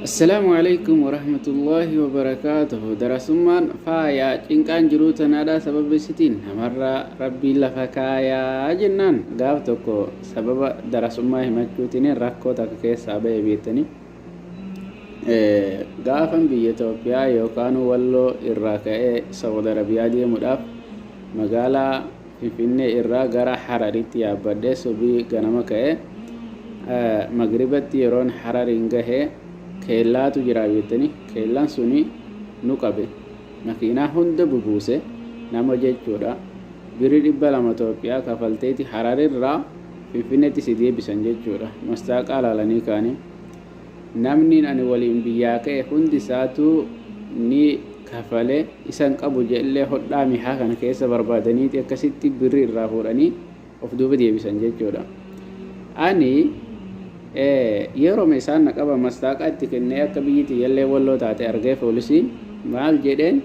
Assalamualaikum warahmatullahi wabarakatuh. Darasummaan faaya cinqaan jiruuta naadhaa sababa isitiin namarraa rabbii lafa kaayaa jennaan gaaf tokko sababa darasummaa himachuutiin rakkoo takka keessaa ba'e beektanii gaafan biyya Itoophiyaa yookaan walloo irraa ka'ee Saudi Arabiyaa deemuudhaaf magaalaa Finfinnee irraa gara Hararitti yaabbadhee subii ganama ka'ee magribatti yeroon Harariin gahee keellaatu jira beektanii keellaan suni nu qabe makiinaa hunda bubuuse nama jechuudha birri 200 Itoophiyaa kafalteeti Hararirraa Finfinneetti si deebisan jechuudha mastaaqa laalanii kaanii namni ani waliin biyyaa ka'e hundi isaatu ni kafale isan qabu jedhee hodhaa mihaa kana keessa barbaadaniiti akkasitti birri irraa fuudhanii of duuba deebisan jechuudha ani yeroo isaan naqaba mastaaqa itti kennee akka biyyiti yallee walloo taate argee poolisiin maal jedheen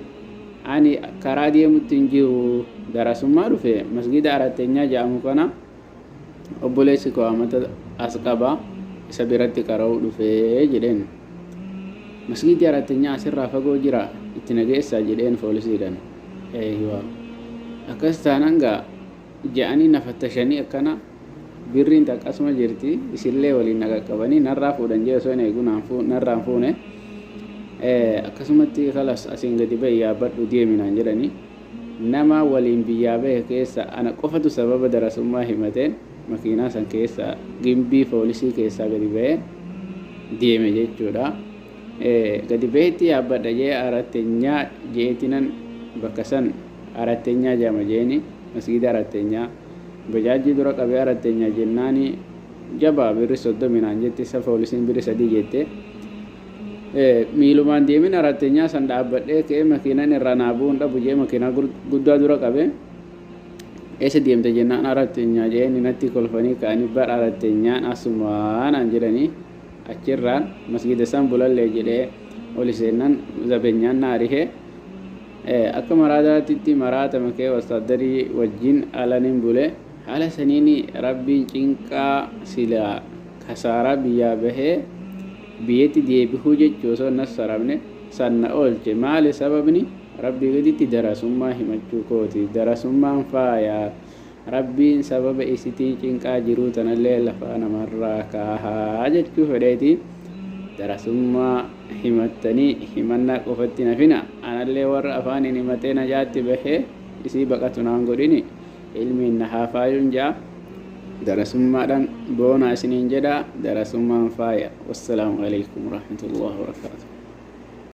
ani karaa deemutti hin jiru darasummaa dhufe masgida Arateenyaa jedhamu kana obboleessi koo amata as qaba isa biratti qara'uu dhufee jedheen masgidi Arateenyaa asirraa fagoo jira itti nageessaa jedheen poolisiidhaan akkas taanaan gaa jedhanii na fattashanii akkana birriin takkasuma jirti isillee waliin naqaqqabanii narraa fuudhan jee osoo hin eeguun narraan fuune akkasumatti kalas asiin gadi ba'e yaabbadhu deeminaan jedhanii nama waliin biyyaa ba'e keessa ana qofatu sababa darasummaa himateen makiinaa san keessa gimbii poolisii keessaa gadi ba'e deeme jechuudha gadi ba'etti yaabbadha jee Arateenyaa jeetinan bakka san Arateenyaa jaama jeeni masgida Arateenyaa bajaajii dura qabee Arateenyaa jennaani jabaa birri 30 jetti isa poolisiin birri 3 jette miilumaan deemin Arateenyaa san dhaabbadhee ka'ee makiinaan irraa naabuun dhabu jee makiinaa guddaa dura qabee eessa deemte jennaan Arateenyaa jeen natti kolfanii ka'anii bar Arateenyaan asumaanaan jedhanii achirraan masgida san bulallee jedhee oli seennan zabeenyaan naarihee akka maraataatti maraata makee wastaaddarii wajjin alanin bule haala saniini rabbiin cinqaa sila kasaaraa biyyaa bahee biyyatti deebihuu jechuu osoo nas sarabne sanna oolche maali sababni rabbii gaditti darasummaa himachuu kooti darasummaan faayaa rabbiin sababa isitii cinqaa jiruu tanallee lafaa namarraa kaahaa jechuu fedheeti darasummaa himattanii himannaa qofatti nafina anallee warra afaaniin himatee najaatti bahee isii baqatu naan godhini ilmiin na haa faayuun jaa darasummaadhaan boonaa isiniin jedhaa darasummaan faaya wassalaamu alaikum warahmatullahi wabarakatuh